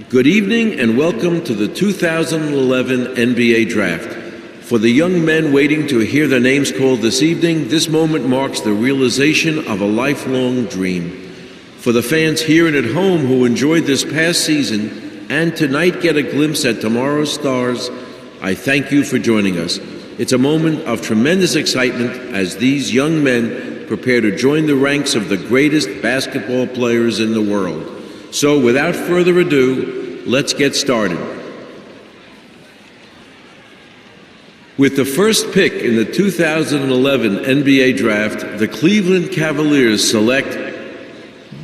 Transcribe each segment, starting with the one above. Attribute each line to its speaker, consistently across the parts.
Speaker 1: Good evening and welcome to the 2011 NBA Draft. For the young men waiting to hear their names called this evening, this moment marks the realization of a lifelong dream. For the fans here and at home who enjoyed this past season and tonight get a glimpse at tomorrow's stars, I thank you for joining us. It's a moment of tremendous excitement as these young men prepare to join the ranks of the greatest basketball players in the world. So without further ado, let's get started. With the first pick in the 2011 NBA Draft, the Cleveland Cavaliers select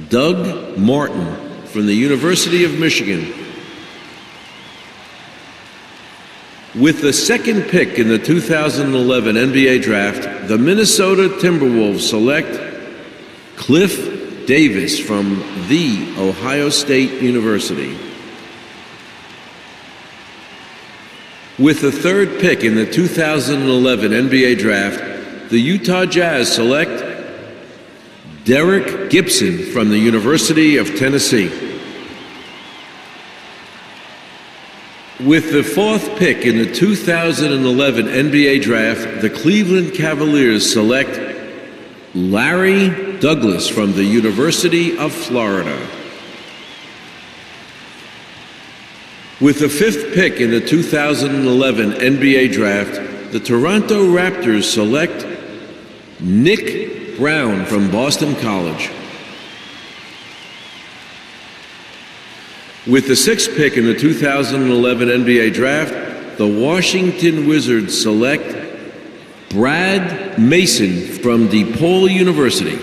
Speaker 1: Doug Martin from the University of Michigan. With the second pick in the 2011 NBA Draft, the Minnesota Timberwolves select Cliff Davis from The Ohio State University. With the third pick in the 2011 NBA Draft, the Utah Jazz select Derek Gibson from the University of Tennessee. With the fourth pick in the 2011 NBA Draft, the Cleveland Cavaliers select Larry Douglas from the University of Florida. With the fifth pick in the 2011 NBA Draft, the Toronto Raptors select Nick Brown from Boston College. With the sixth pick in the 2011 NBA Draft, the Washington Wizards select Brad Mason from DePaul University.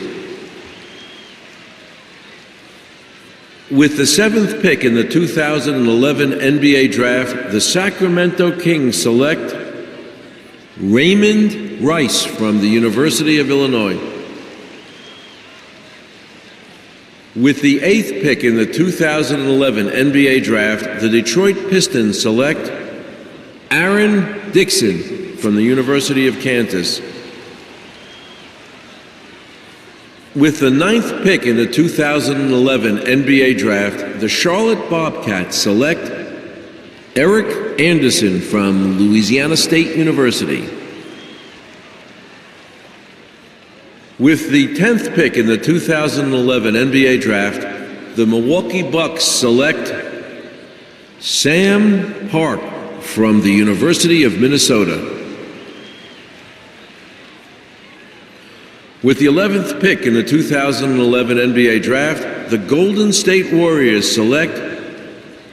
Speaker 1: With the seventh pick in the 2011 NBA Draft, the Sacramento Kings select Raymond Rice from the University of Illinois. With the eighth pick in the 2011 NBA Draft, the Detroit Pistons select Aaron Dixon from the University of Kansas. With the ninth pick in the 2011 NBA Draft, the Charlotte Bobcats select Eric Anderson from Louisiana State University. With the 10th pick in the 2011 NBA Draft, the Milwaukee Bucks select Sam Park from the University of Minnesota. With the 11th pick in the 2011 NBA Draft, the Golden State Warriors select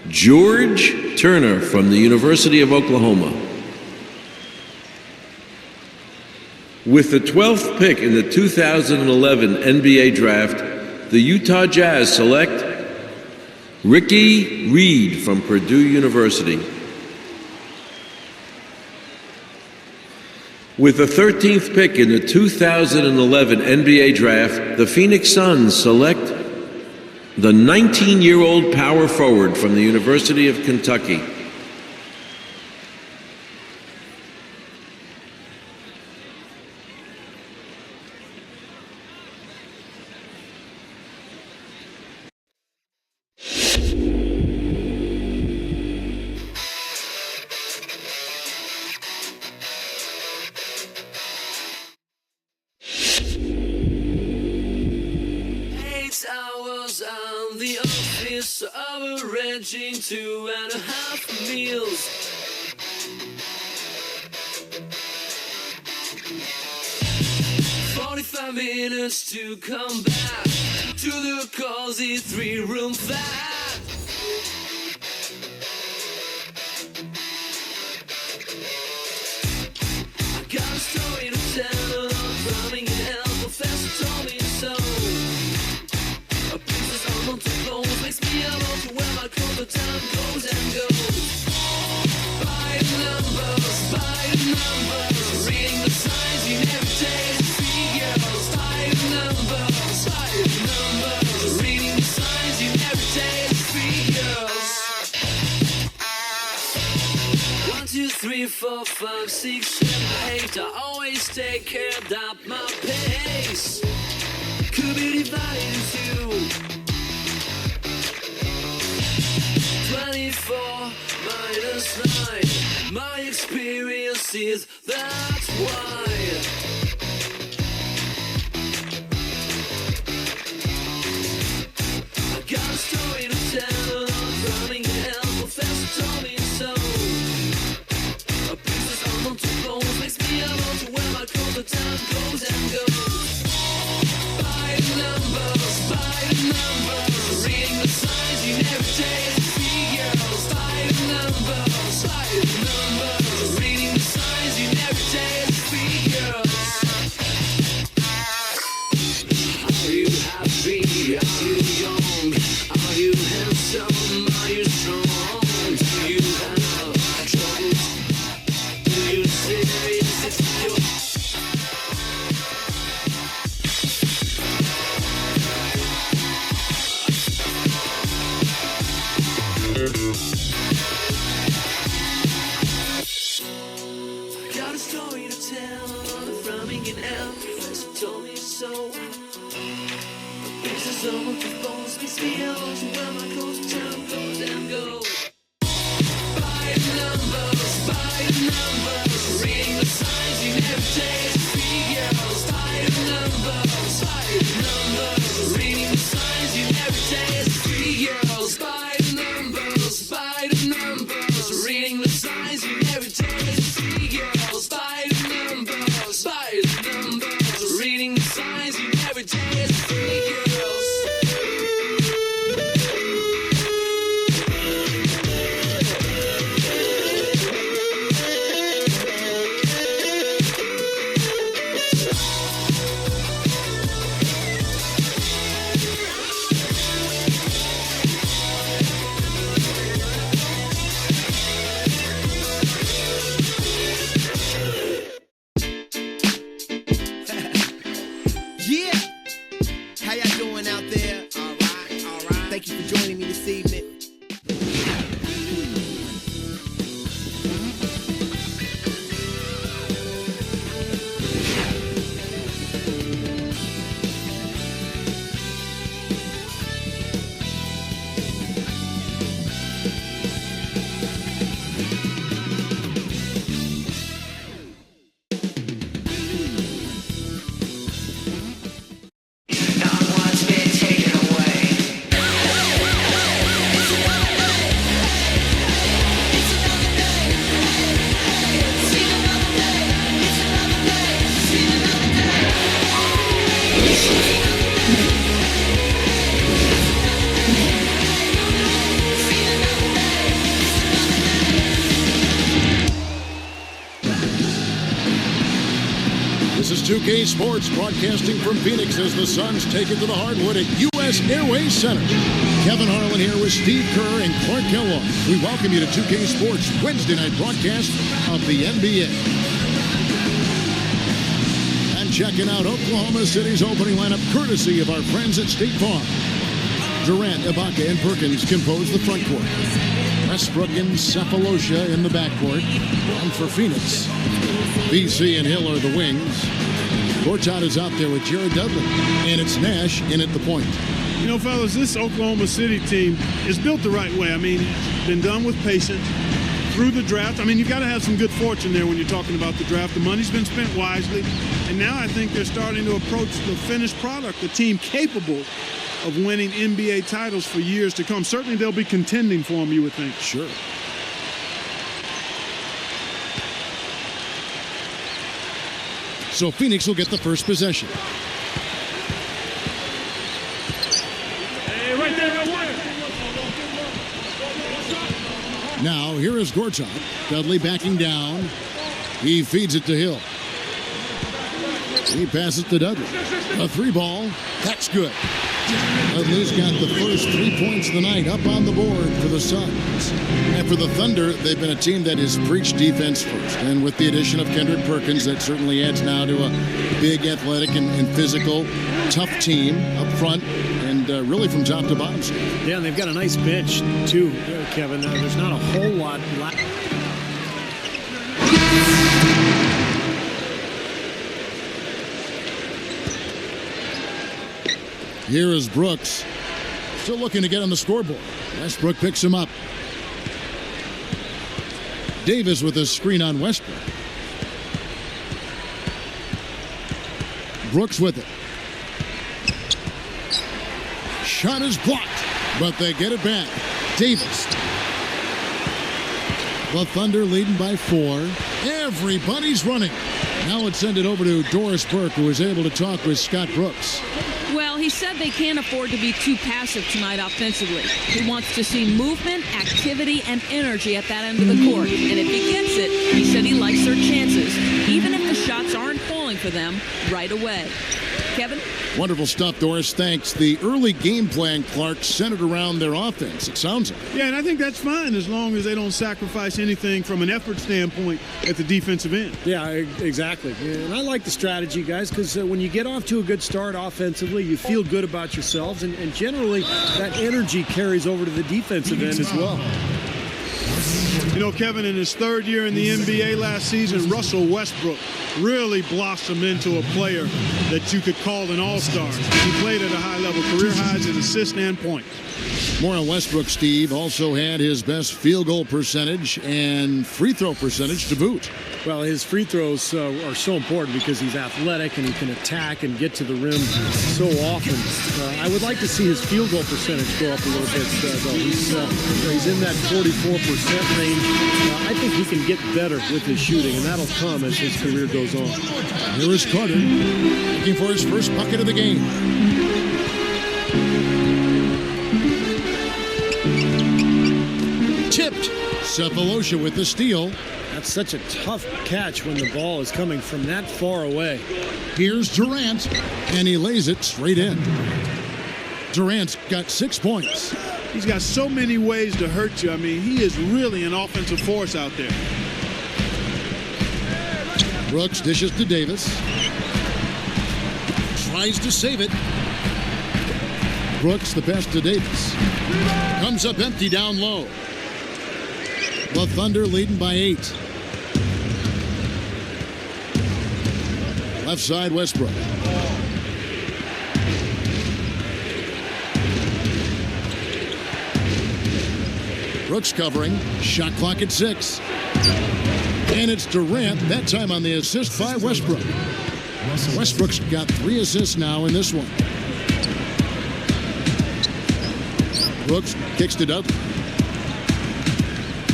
Speaker 1: George Turner from the University of Oklahoma. With the 12th pick in the 2011 NBA Draft, the Utah Jazz select Ricky Reed from Purdue University. With the 13th pick in the 2011 NBA Draft, the Phoenix Suns select the 19-year-old power forward from the University of Kentucky.
Speaker 2: On the office, arranging 2.5 meals. "45 minutes to come back to the cozy 3-room flat. I got a story to tell, and I'm drowning in hell. Professor told me so. Makes me want to wear my coat, the time goes and goes. By the numbers, reading the signs you never take figures. By the numbers, reading the signs you never take figures. 1, 2, 3, 4, 5, 6, 7, 8. I always take care of my pace. Could be divided into this line. My experience is that's why. I got a story to tell. Running hell, professor told me so. Pieces on onto bones makes me alone to where my cold the time goes and goes. By the numbers, reading the signs you never take figures. By the numbers, reading the signs you never take figures. Are you happy? Are you young? Are you handsome? Are you strong? Do you have troubles? Do you serious? It's your got a story to tell, frowning in hell, professor told me so. Pieces of the bones makes me alone to where my clothes time goes and goes. By the numbers, reading the signs you never take figures. By the numbers, reading the signs you never take figures. By the numbers, reading the signs you never take figures. By the numbers, reading the signs you never take figures.
Speaker 3: Yeah! How y'all doing out there? Alright. Thank you for joining me this evening.
Speaker 4: This is 2K Sports broadcasting from Phoenix as the Suns take it to the hardwood at U.S. Airways Center. Kevin Harlan here with Steve Kerr and Clark Kellogg. We welcome you to 2K Sports Wednesday night broadcast of the NBA. And checking out Oklahoma City's opening lineup courtesy of our friends at State Farm. Durant, Ibaka, and Perkins compose the front court. Westbrook and Cephalosha in the backcourt. And for Phoenix, BC and Hill are the wings. Gortat is out there with Jared Dudley. And it's Nash in at the point.
Speaker 5: You know, fellas, this Oklahoma City team is built the right way. I mean, it's been done with patience through the draft. I mean, you've got to have some good fortune there when you're talking about the draft. The money's been spent wisely. And now I think they're starting to approach the finished product, the team capable of winning NBA titles for years to come. Certainly they'll be contending for them, you would think.
Speaker 4: Sure. So Phoenix will get the first possession.
Speaker 5: Hey, right there,
Speaker 4: Now, here is Gortat. Dudley backing down. He feeds it to Hill. He passes to Dudley. A three ball. That's good. Dudley's got the first 3 points of the night up on the board for the Suns. And for the Thunder, they've been a team that has preached defense first. And with the addition of Kendrick Perkins, that certainly adds now to a big, athletic, and physical, tough team up front. And really from top to bottom.
Speaker 6: Yeah, and they've got a nice bench, too, Kevin. There's not a whole lot left.
Speaker 4: Here is Brooks. Still looking to get on the scoreboard. Westbrook picks him up. Davis with a screen on Westbrook. Brooks with it. Shot is blocked, but they get it back. Davis. The Thunder leading by 4. Everybody's running. Now let's send it over to Doris Burke, who was able to talk with Scott Brooks.
Speaker 7: Well, he said they can't afford to be too passive tonight offensively. He wants to see movement, activity, and energy at that end of the court. And if he gets it, he said he likes their chances, even if the shots aren't falling for them right away. Kevin?
Speaker 4: Wonderful stuff, Doris. Thanks. The early game plan, Clark, centered around their offense, it sounds like.
Speaker 5: Yeah, and I think that's fine as long as they don't sacrifice anything from an effort standpoint at the defensive end.
Speaker 6: Yeah, exactly. And I like the strategy, guys, because when you get off to a good start offensively, you feel good about yourselves, and generally that energy carries over to the defensive end as well.
Speaker 5: You know, Kevin, in his third year in the NBA last season, Russell Westbrook really blossomed into a player that you could call an all-star. He played at a high level, career highs in assists and points.
Speaker 4: More on Westbrook, Steve. Also had his best field goal percentage and free throw percentage to boot.
Speaker 6: Well, his free throws are so important because he's athletic and he can attack and get to the rim so often. I would like to see his field goal percentage go up a little bit, though. He's in that 44% range. I think he can get better with his shooting, and that'll come as his career goes on.
Speaker 4: Here is Carter looking for his first bucket of the game. Tipped. Cephalosha with the steal.
Speaker 6: That's such a tough catch when the ball is coming from that far away.
Speaker 4: Here's Durant, and he lays it straight in. Durant's got 6 points.
Speaker 5: He's got so many ways to hurt you. I mean, he is really an offensive force out there.
Speaker 4: Brooks dishes to Davis. Tries to save it. Brooks the pass to Davis. Comes up empty down low. The Thunder leading by 8. Left side, Westbrook. Brooks covering. Shot clock at 6. And it's Durant, that time on the assist by Westbrook. Westbrook's got 3 assists now in this one. Brooks kicks to Dudley.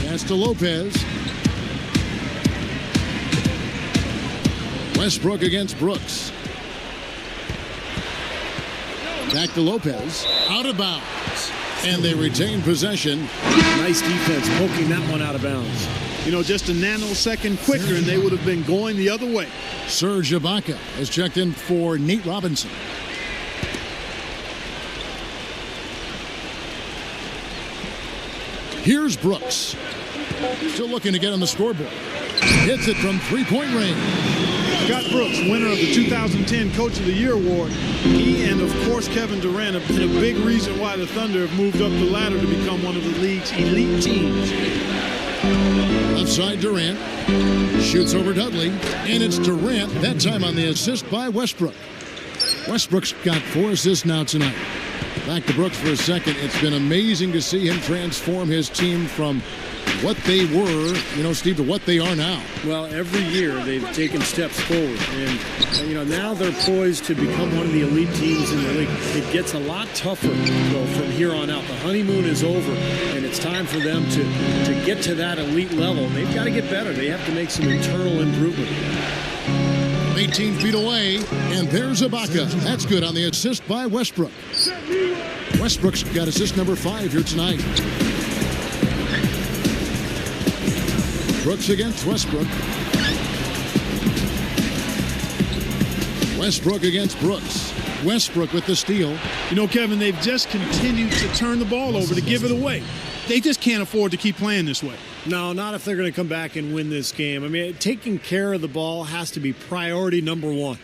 Speaker 4: Pass to Lopez. Westbrook against Brooks. Back to Lopez. Out of bounds. And they retain possession.
Speaker 6: Nice defense poking that one out of bounds.
Speaker 5: You know, just a nanosecond quicker, and they would have been going the other way.
Speaker 4: Serge Ibaka has checked in for Nate Robinson. Here's Brooks. Still looking to get on the scoreboard. Hits it from three-point range.
Speaker 5: Scott Brooks, winner of the 2010 Coach of the Year award. He and, of course, Kevin Durant have been a big reason why the Thunder have moved up the ladder to become one of the league's elite teams.
Speaker 4: Left side, Durant. Shoots over Dudley. And it's Durant, that time on the assist by Westbrook. Westbrook's got 4 assists now tonight. Back to Brooks for a second. It's been amazing to see him transform his team from what they were, Steve, to what they are now.
Speaker 6: Well, every year they've taken steps forward, and now they're poised to become one of the elite teams in the league. It gets a lot tougher, though, from here on out. The honeymoon is over, and it's time for them to get to that elite level. They've got to get better. They have to make some internal improvement.
Speaker 4: 18 feet away, and there's Ibaka. That's good on the assist by Westbrook. Westbrook's got assist number 5 here tonight. Brooks against Westbrook. Westbrook against Brooks. Westbrook with the steal.
Speaker 5: You know, Kevin, they've just continued to turn the ball over to give it away. They just can't afford to keep playing this way.
Speaker 6: No, not if they're going to come back and win this game. I mean, taking care of the ball has to be priority number 1.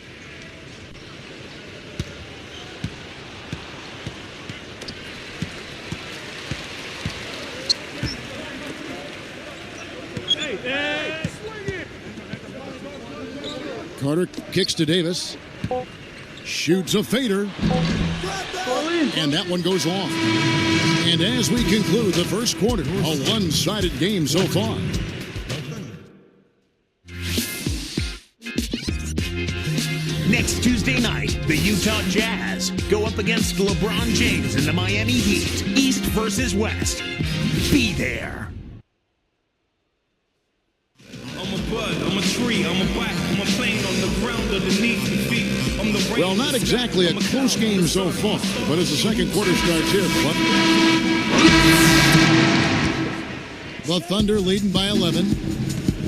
Speaker 4: Carter kicks to Davis. Shoots a fader. And that one goes long. And as we conclude the first quarter, a one-sided game so far.
Speaker 8: Utah Jazz go up against LeBron James and the Miami Heat. East versus West. Be there.
Speaker 9: I'm a bud, I'm a tree, I'm a bat, I'm a plane on the ground underneath your feet. I'm the
Speaker 4: Well, not exactly a close game so far, but as the second quarter starts here, the Thunder leading by 11.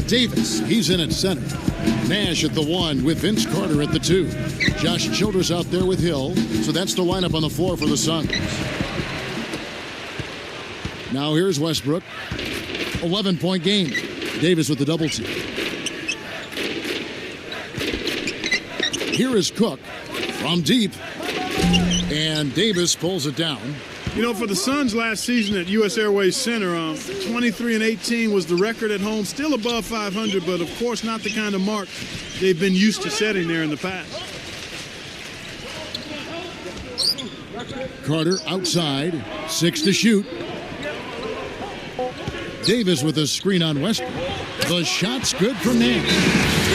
Speaker 4: Davis, he's in at center. Nash at the 1 with Vince Carter at the 2. Josh Childress out there with Hill. So that's the lineup on the floor for the Suns. Now here's Westbrook. 11-point game. Davis with the double team. Here is Cook from deep. And Davis pulls it down.
Speaker 5: You know, for the Suns last season at U.S. Airways Center, 23-18 was the record at home, still above 500, but of course not the kind of mark they've been used to setting there in the past.
Speaker 4: Carter outside, 6 to shoot. Davis with a screen on Westbrook. The shot's good from Nash.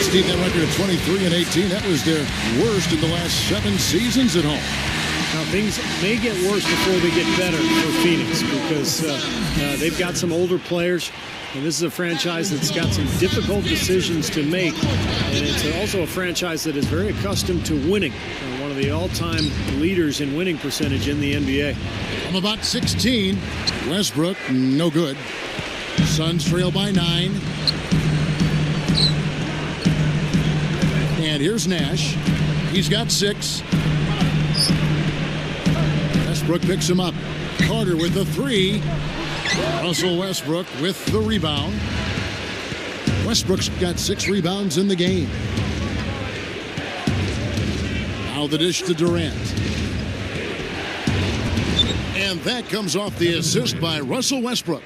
Speaker 4: Steve, that record of 23-18, that was their worst in the last 7 seasons at home.
Speaker 6: Now, things may get worse before they get better for Phoenix because they've got some older players, and this is a franchise that's got some difficult decisions to make. And it's also a franchise that is very accustomed to winning. One of the all-time leaders in winning percentage in the NBA.
Speaker 4: From about 16, Westbrook, no good. Suns trail by 9. And here's Nash. He's got 6. Westbrook picks him up. Carter with the 3. Russell Westbrook with the rebound. Westbrook's got 6 rebounds in the game. Now the dish to Durant. And that comes off the assist by Russell Westbrook.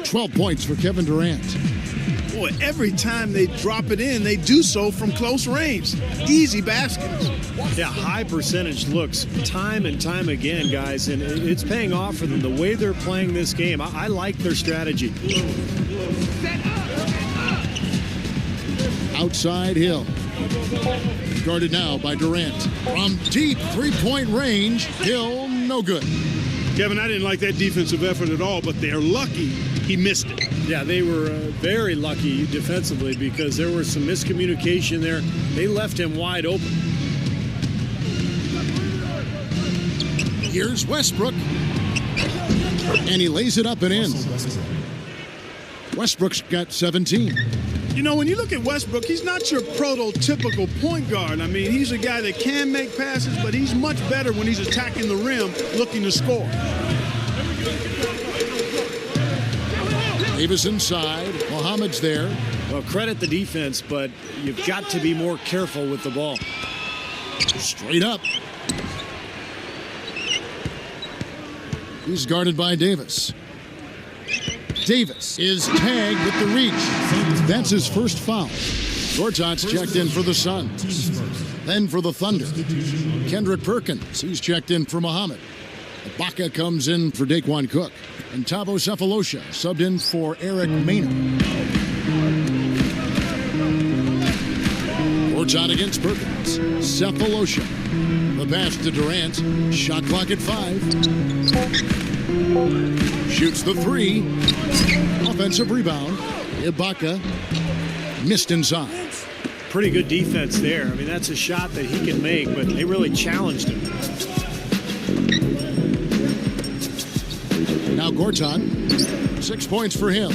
Speaker 4: 12 points for Kevin Durant.
Speaker 5: Boy, every time they drop it in, they do so from close range. Easy baskets.
Speaker 6: Yeah, high percentage looks time and time again, guys, and it's paying off for them the way they're playing this game. I like their strategy.
Speaker 4: Outside Hill. Guarded now by Durant. From deep three-point range, Hill, no good.
Speaker 5: Kevin, I didn't like that defensive effort at all, but they're lucky he missed it.
Speaker 6: Yeah, they were very lucky defensively because there was some miscommunication there. They left him wide open.
Speaker 4: Here's Westbrook. And he lays it up and in. Westbrook's got 17.
Speaker 5: You know, when you look at Westbrook, he's not your prototypical point guard. I mean, he's a guy that can make passes, but he's much better when he's attacking the rim looking to score.
Speaker 4: Davis inside. Mohamed's there.
Speaker 6: Well, credit the defense, but you've got to be more careful with the ball.
Speaker 4: Straight up. He's guarded by Davis. Davis is tagged with the reach. That's his first foul. Gortat's checked in for the Suns. Then for the Thunder, Kendrick Perkins. He's checked in for Mohamed. Ibaka comes in for Daquan Cook. And Thabo Sefolosha subbed in for Eric Maynard. Gortat against Perkins. Sefolosha. The pass to Durant. Shot clock at 5. Shoots the 3. Offensive rebound. Ibaka missed inside.
Speaker 6: Pretty good defense there. I mean, that's a shot that he can make, but they really challenged him.
Speaker 4: Now Gortat, 6 points for him.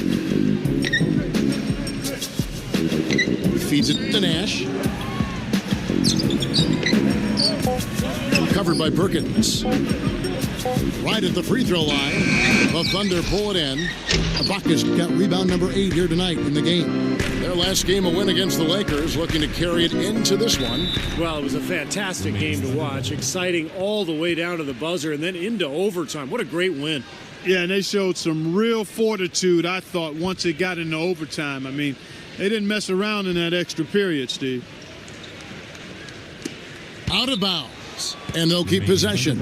Speaker 4: Feeds it to Nash. Covered by Perkins. Right at the free throw line. The Thunder pull it in. Ibaka's got rebound number 8 here tonight in the game. Their last game, a win against the Lakers, looking to carry it into this one.
Speaker 6: Well, it was a fantastic game to watch. Exciting all the way down to the buzzer and then into overtime. What a great win.
Speaker 5: Yeah, and they showed some real fortitude, I thought, once it got into overtime. I mean, they didn't mess around in that extra period, Steve.
Speaker 4: Out of bounds, and they'll keep possession.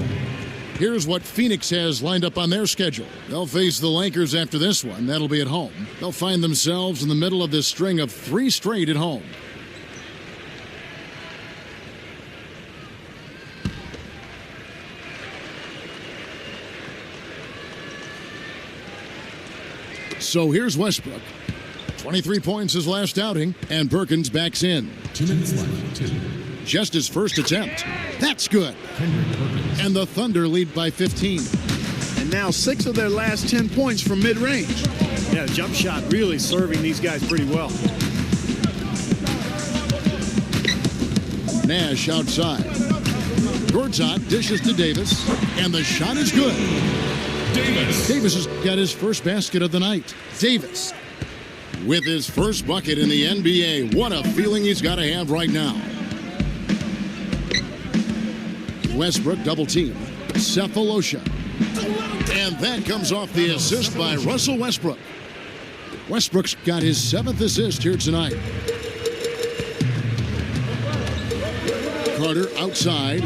Speaker 4: Here's what Phoenix has lined up on their schedule. They'll face the Lakers after this one. That'll be at home. They'll find themselves in the middle of this string of 3 straight at home. So here's Westbrook. 23 points his last outing, and Perkins backs in.
Speaker 10: 2 minutes left. 2.
Speaker 4: Just his first attempt. That's good. And the Thunder lead by 15.
Speaker 5: And now 6 of their last 10 points from mid-range.
Speaker 6: Yeah, jump shot really serving these guys pretty well.
Speaker 4: Nash outside. Gortat dishes to Davis, and the shot is good. Davis has got his first basket of the night. Davis with his first bucket in the NBA. What a feeling he's got to have right now. Westbrook double team. Cephalosha. And that comes off the assist by Russell Westbrook. Westbrook's got his 7th assist here tonight. Carter outside.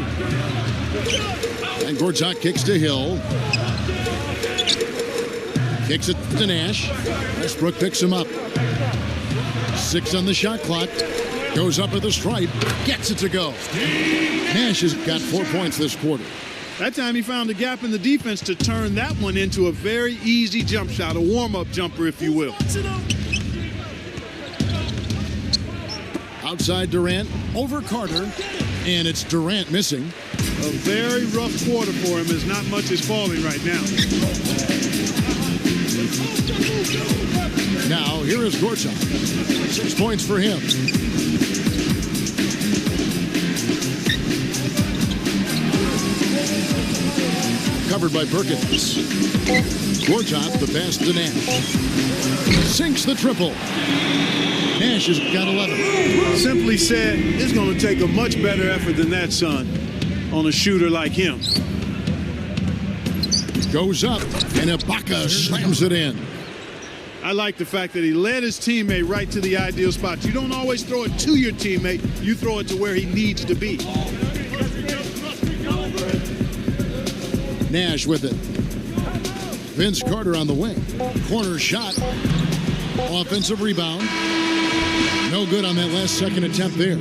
Speaker 4: And Gortat kicks to Hill. Kicks it to Nash. Westbrook picks him up. 6 on the shot clock. Goes up at the stripe. Gets it to go. Nash has got 4 points this quarter.
Speaker 5: That time he found a gap in the defense to turn that one into a very easy jump shot, a warm-up jumper, if you will.
Speaker 4: Outside Durant, over Carter, and it's Durant missing.
Speaker 5: A very rough quarter for him as not much is falling right now.
Speaker 4: Now, here is Gortat. 6 points for him. Covered by Perkins. Gortat, the pass to Nash. Sinks the triple. Nash has got 11.
Speaker 5: Simply said, it's going to take a much better effort than that, son, on a shooter like him.
Speaker 4: Goes up, and Ibaka slams it in.
Speaker 5: I like the fact that he led his teammate right to the ideal spot. You don't always throw it to your teammate. You throw it to where he needs to be.
Speaker 4: Nash with it. Vince Carter on the wing. Corner shot. Offensive rebound. No good on that last second attempt there.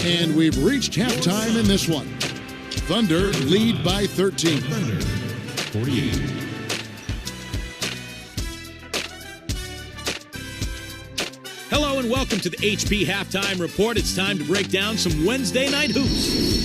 Speaker 4: And we've reached halftime in this one. Thunder lead by 13.
Speaker 10: Thunder, 48.
Speaker 11: Hello and welcome to the HP Halftime Report. It's time to break down some Wednesday night hoops.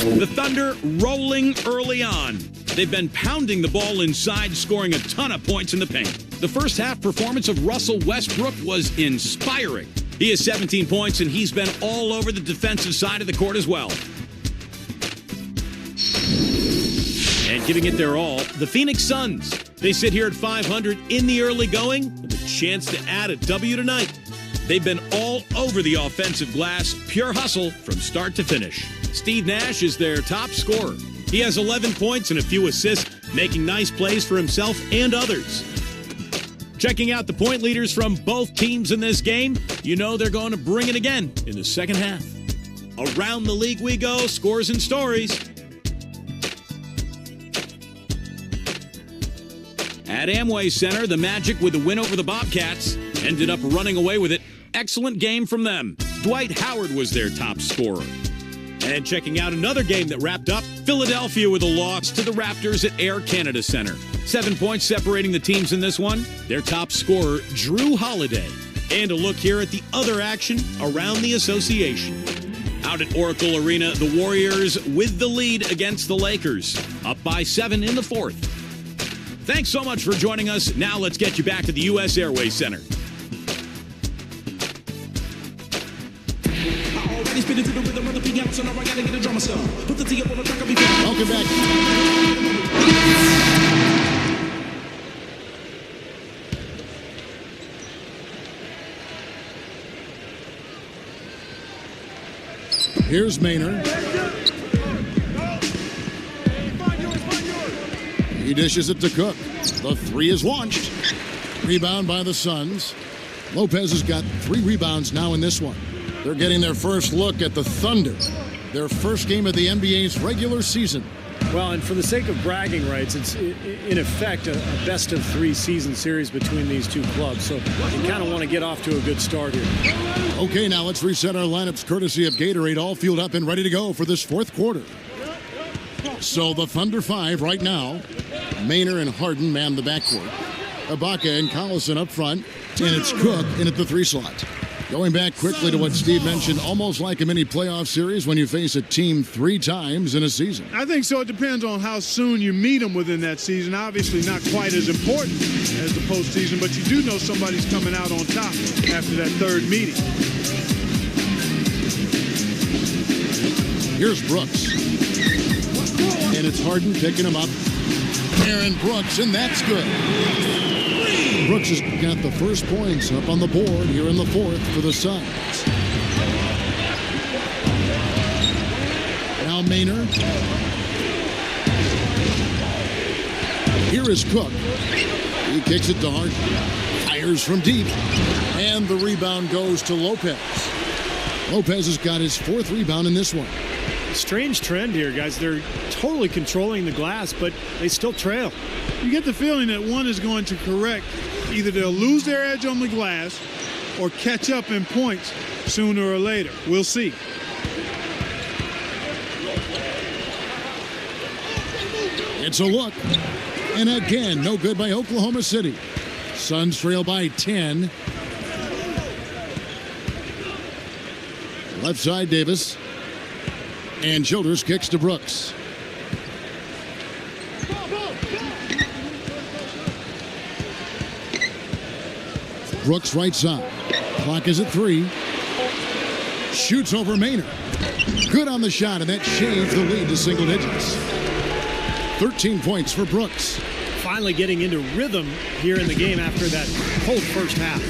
Speaker 11: The Thunder rolling early on. They've been pounding the ball inside, scoring a ton of points in the paint. The first half performance of Russell Westbrook was inspiring. He has 17 points, and he's been all over the defensive side of the court as well. And giving it their all, the Phoenix Suns. They sit here at 500 in the early going with a chance to add a W tonight. They've been all over the offensive glass, pure hustle from start to finish. Steve Nash is their top scorer. He has 11 points and a few assists, making nice plays for himself and others. Checking out the point leaders from both teams in this game, you know they're going to bring it again in the second half. Around the league we go, scores and stories. At Amway Center, the Magic with the win over the Bobcats ended up running away with it. Excellent game from them. Dwight Howard was their top scorer. And checking out another game that wrapped up, Philadelphia with a loss to the Raptors at Air Canada Center. 7 points separating the teams in this one. Their top scorer, Drew Holiday. And a look here at the other action around the association. Out at Oracle Arena, the Warriors with the lead against the Lakers. Up by 7 in the fourth. Thanks so much for joining us. Now let's get you back to the U.S. Airways Center.
Speaker 4: Welcome back. Here's Maynard. He dishes it to Cook. The three is launched. Rebound by the Suns. Lopez has got 3 rebounds now in this one. They're getting their first look at the Thunder. Their first game of the NBA's regular season.
Speaker 6: Well, and for the sake of bragging rights, it's in effect a best-of-3 season series between these two clubs. So you kind of want to get off to a good start here.
Speaker 4: Okay, now let's reset our lineups courtesy of Gatorade, all fueled up and ready to go for this fourth quarter. So the Thunder 5 right now. Maynard and Harden man the backcourt. Ibaka and Collison up front, and it's Cook in at the 3 slot. Going back quickly to what Steve mentioned, almost like a mini playoff series when you face a team 3 times in a season.
Speaker 5: I think so. It depends on how soon you meet them within that season. Obviously not quite as important as the postseason, but you do know somebody's coming out on top after that 3rd meeting.
Speaker 4: Here's Brooks. And it's Harden picking him up. Aaron Brooks, and that's good. Brooks has got the first points up on the board here in the 4th for the Suns. Now Maynard. Here is Cook. He kicks it to Harden. Fires from deep. And the rebound goes to Lopez. Lopez has got his 4th rebound in this one.
Speaker 6: Strange trend here, guys. They're totally controlling the glass, but they still trail.
Speaker 5: You get the feeling that one is going to correct. Either they'll lose their edge on the glass or catch up in points sooner or later. We'll see.
Speaker 4: It's a look. And again, no good by Oklahoma City. Suns trail by 10. Left side, Davis. And Childers kicks to Brooks. Brooks right side. Clock is at 3. Shoots over Maynard. Good on the shot, and that shaves the lead to single digits. 13 points for Brooks.
Speaker 6: Finally getting into rhythm here in the game after that cold first half.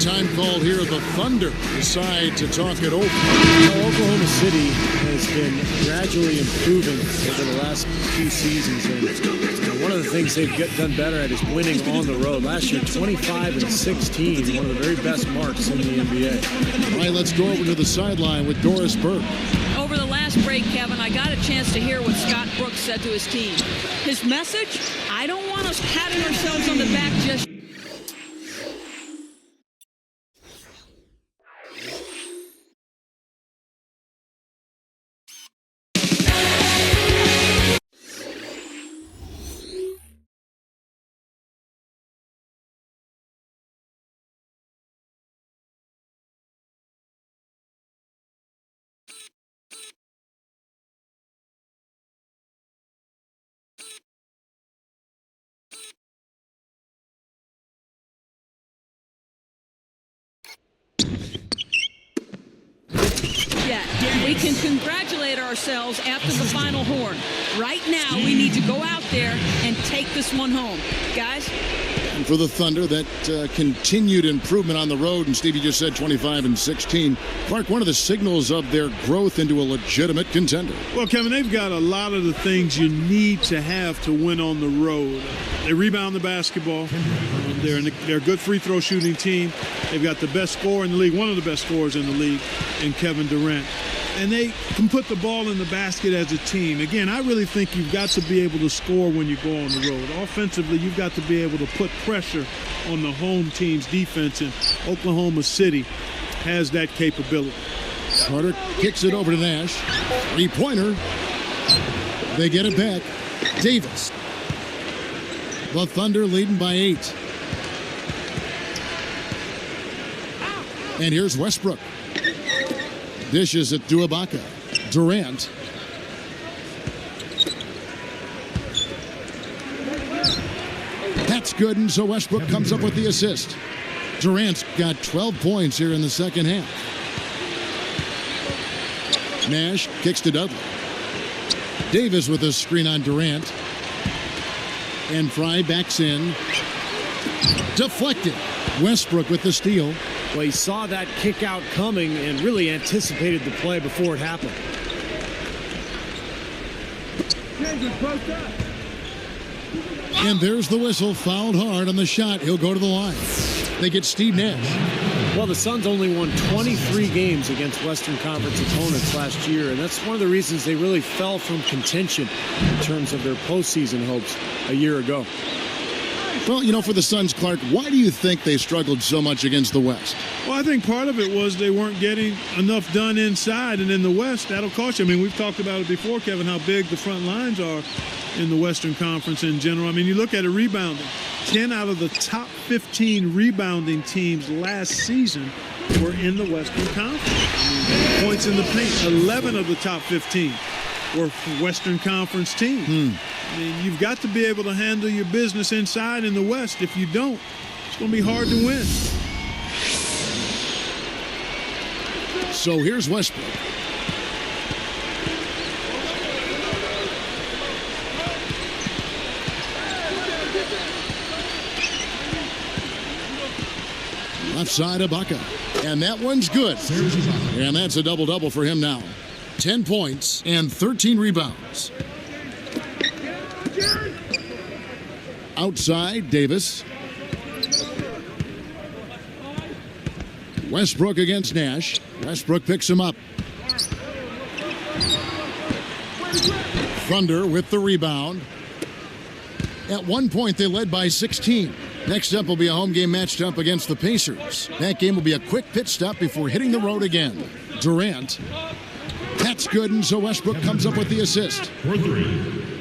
Speaker 4: Time called here. The Thunder decide to talk it over.
Speaker 6: Oklahoma City has been gradually improving over the last few seasons, and one of the things they've done better at is winning on the road. Last year, 25-16, one of the very best marks in the NBA.
Speaker 4: All right, let's go over to the sideline with Doris Burke.
Speaker 7: Over the last break, Kevin, I got a chance to hear what Scott Brooks said to his team. His message, I don't want us patting ourselves on the back just yet. We can congratulate ourselves after the final horn. Right now, we need to go out there and take this one home. Guys?
Speaker 4: And for the Thunder, that continued improvement on the road, and Steve, you just said 25-16. Clark, one of the signals of their growth into a legitimate contender.
Speaker 5: Well, Kevin, they've got a lot of the things you need to have to win on the road. They rebound the basketball. They're a good free throw shooting team. They've got the best scorer in the league, one of the best scorers in the league, in Kevin Durant. And they can put the ball in the basket as a team. Again, I really think you've got to be able to score when you go on the road. Offensively, you've got to be able to put pressure on the home team's defense, and Oklahoma City has that capability.
Speaker 4: Carter kicks it over to Nash. 3-pointer. They get it back. Davis. The Thunder leading by 8. And here's Westbrook. Dishes it to Ibaka. Durant. That's good, and so Westbrook comes up with the assist. Durant's got 12 points here in the second half. Nash kicks to Dudley. Davis with a screen on Durant. And Fry backs in. Deflected. Westbrook with the steal.
Speaker 6: Well, he saw that kick out coming and really anticipated the play before it happened.
Speaker 4: And there's the whistle. Fouled hard on the shot. He'll go to the line. They get Steve Nash.
Speaker 6: Well, the Suns only won 23 games against Western Conference opponents last year, and that's one of the reasons they really fell from contention in terms of their postseason hopes a year ago.
Speaker 4: Well, you know, for the Suns, Clark, why do you think they struggled so much against the West?
Speaker 5: Well, I think part of it was they weren't getting enough done inside, and in the West, that'll cost you. I mean, we've talked about it before, Kevin, how big the front lines are in the Western Conference in general. I mean, you look at it rebounding. 10 out of the top 15 rebounding teams last season were in the Western Conference. Points in the paint, 11 of the top 15 were Western Conference teams. I mean, you've got to be able to handle your business inside in the West. If you don't, it's going to be hard to win.
Speaker 4: So here's Westbrook. Left side of Ibaka. And that one's good. And that's a double-double for him now. 10 points and 13 rebounds. Outside, Davis. Westbrook against Nash. Westbrook picks him up. Thunder with the rebound. At one point, they led by 16. Next up will be a home game matched up against the Pacers. That game will be a quick pit stop before hitting the road again. Durant. That's good, and so Westbrook comes up with the assist.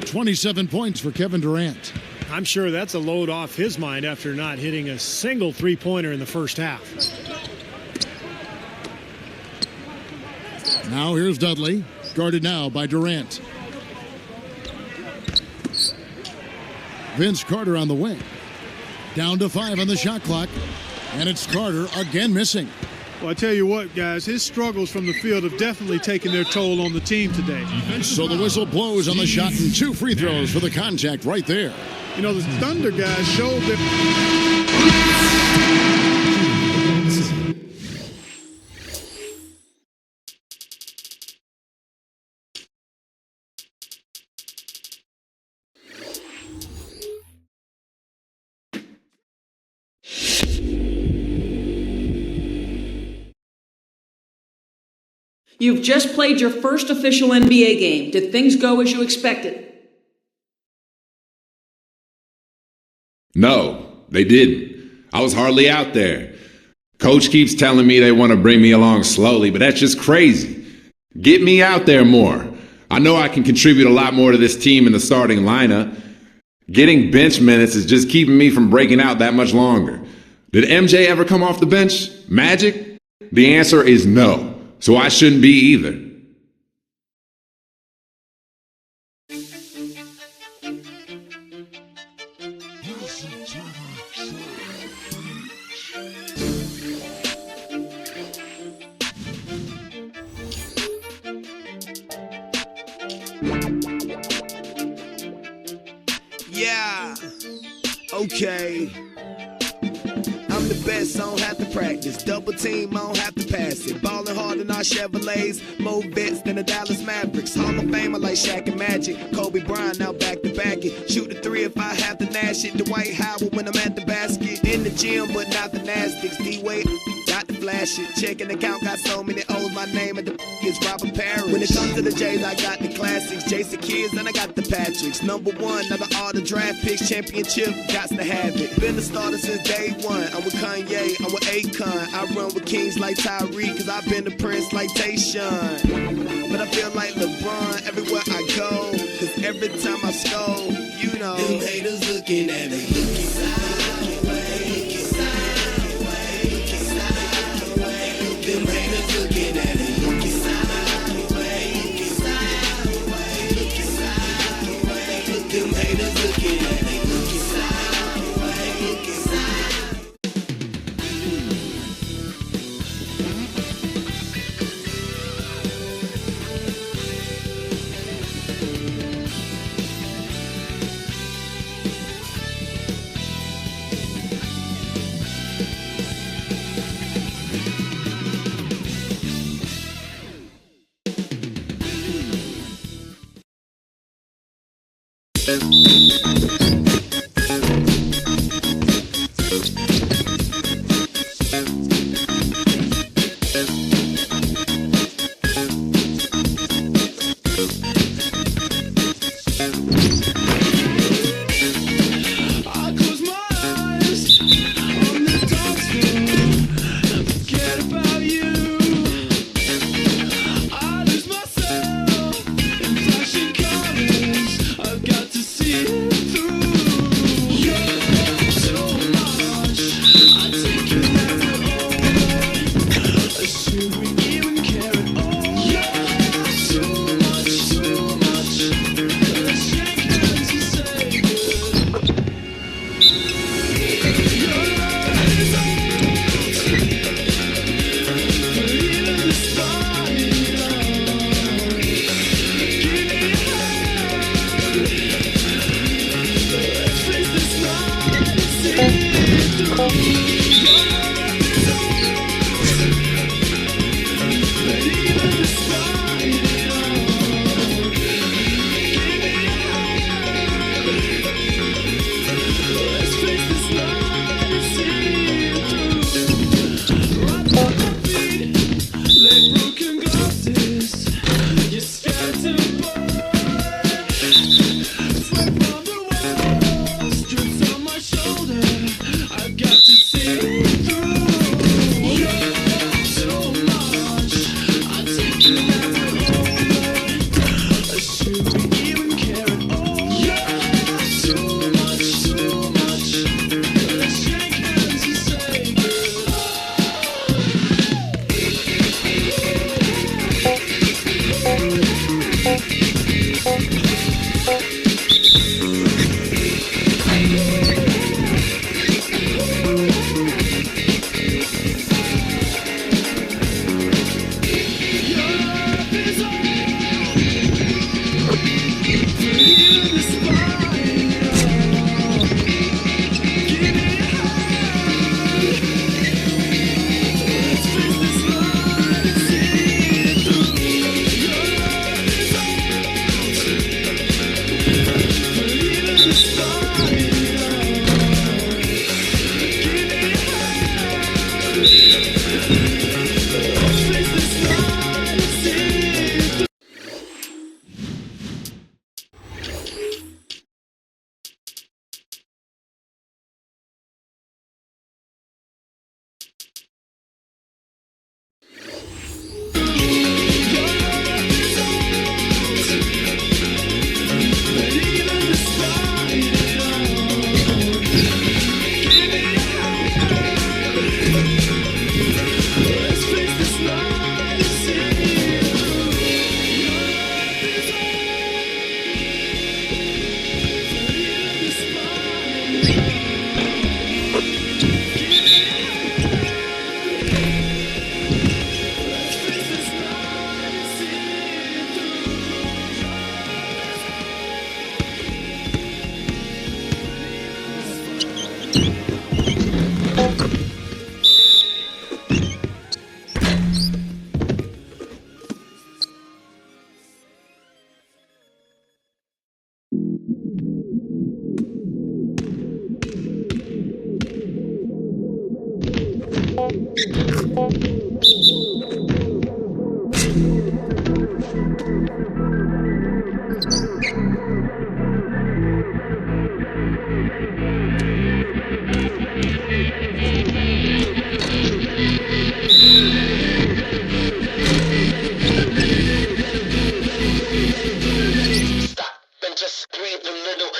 Speaker 4: 27 points for Kevin Durant.
Speaker 6: I'm sure that's a load off his mind after not hitting a single three-pointer in the first half.
Speaker 4: Now here's Dudley, guarded now by Durant. Vince Carter on the wing. Down to 5 on the shot clock, and it's Carter again missing.
Speaker 5: Well, I tell you what, guys, his struggles from the field have definitely taken their toll on the team today.
Speaker 4: So the whistle blows on the shot, and 2 free throws for the contact right there.
Speaker 5: You know, the Thunder guys showed that.
Speaker 12: You've just played your first official NBA game. Did things go as you expected?
Speaker 13: No, they didn't. I was hardly out there. Coach keeps telling me they want to bring me along slowly, but that's just crazy. Get me out there more. I know I can contribute a lot more to this team in the starting lineup. Getting bench minutes is just keeping me from breaking out that much longer. Did MJ ever come off the bench? Magic? The answer is no. So I shouldn't be either.
Speaker 3: Yeah, okay. I'm the best, I don't have to practice. Double team, I don't have to pass it. Ballin' hard in our Chevrolets, more vets than the Dallas Mavericks. Hall of Famer like Shaq and Magic. Kobe Bryant, now back to back it. Shoot the 3 if I have to nash it. Dwight Howard when I'm at the basket. In the gym, but not the Nastics. D-Wade, got to flash it. Checking account, got so many O's. My name at the is Robert Parrish. When it comes to the J's, I got the classics. Jason Kids, and I got the Patricks. Number 1, out of all the draft picks, championship, got to have it. Been a starter since day 1. I'm with Kanye, I'm with Akon. I run with kings like Tyreek, cause I've been the prince like Tayshaun. But I feel like LeBron everywhere I go, cause every time I score, you know, them haters looking at me, looking sideways, looking sideways, looking sideways. Them haters looking at me, looking sideways, looking sideways, looking sideways. Them haters looking at me, looking sideways, looking sideways.
Speaker 2: I've got to see it through.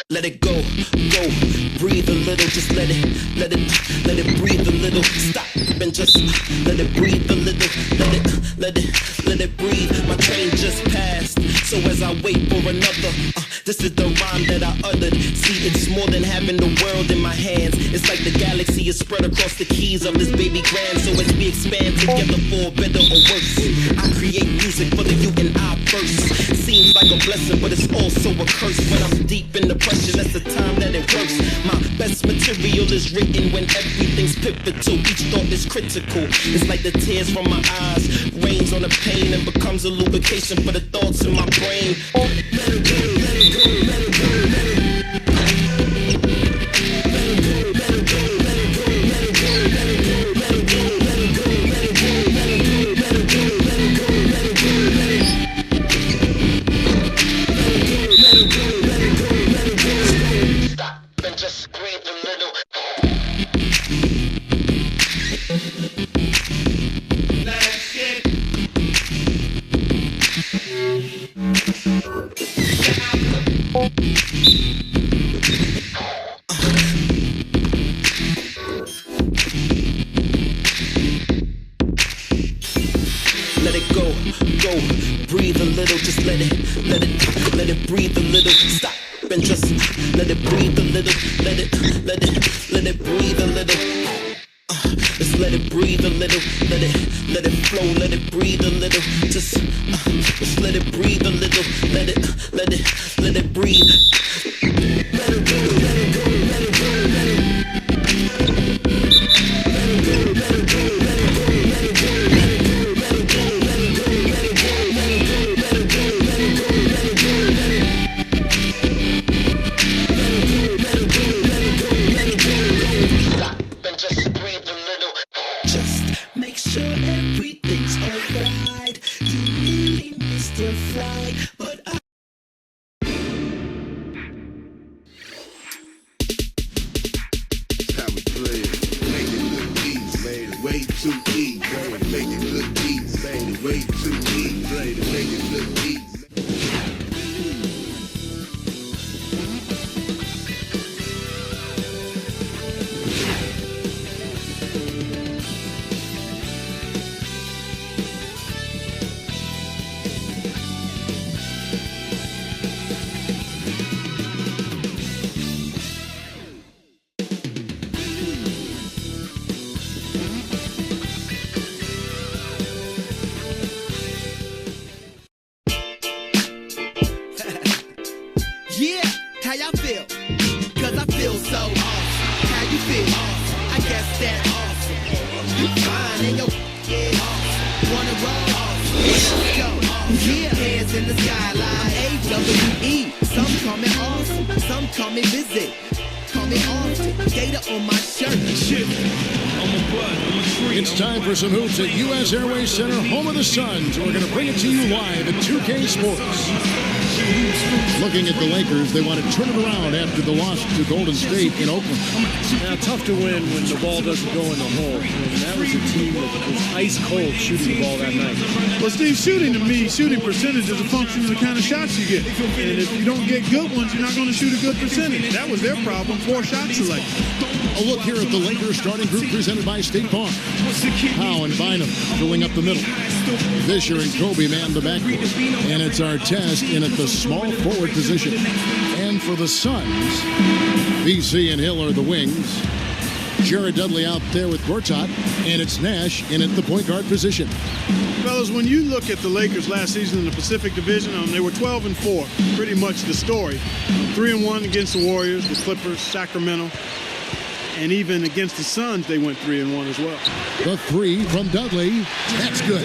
Speaker 14: Let it go, breathe a little, just let it breathe a little. Stop and just let it breathe a little, let it breathe. My train just passed, so as I wait for another, this is the rhyme that I uttered. See, it's more than having the world in my hands. It's like the galaxy is spread across the keys of this baby grand. So as we expand together for better or worse, I create music for the you and I first. Seems like a blessing, but it's also a curse. When I'm deep in depression, that's the time that it works. My best material is written when everything's pivotal. Each thought is critical. It's like the tears from my eyes rains on the pain and becomes a lubrication for the thoughts in my brain. Let it go, let it go, let it go, let it go. Breathe a little, just let it breathe a little. Stop and just let it breathe a little. Let it breathe a little. Just let it breathe a little. Let it flow. Let it breathe a little. Just let it breathe a little. Let it breathe. Let it go. Let it go. Let it go. Let it.
Speaker 4: It's time for some hoops at U.S. Airways Center, home of the Suns. We're going to bring it to you live at 2K Sports. Looking at the Lakers, they want to turn it around after the loss to Golden State in Oakland.
Speaker 6: Now, tough to win when the ball doesn't go in the hole. And that was a team that was ice cold shooting the ball that night.
Speaker 5: Well, Steve, shooting percentage is a function of the kind of shots you get. And if you don't get good ones, you're not going to shoot a good percentage. That was their problem, poor shot selection.
Speaker 4: A look here at the Lakers starting group presented by State Farm. Howe and Bynum filling up the middle. Fisher and Kobe man the backcourt. And it's Artest in at the small forward position. And for the Suns, VC and Hill are the wings. Jared Dudley out there with Gortat. And it's Nash in at the point guard position.
Speaker 5: Fellas, when you look at the Lakers last season in the Pacific Division, they were 12-4. Pretty much the story. 3-1 against the Warriors, the Clippers, Sacramento. And even against the Suns, they went 3-1 as well.
Speaker 4: The three from Dudley. That's good.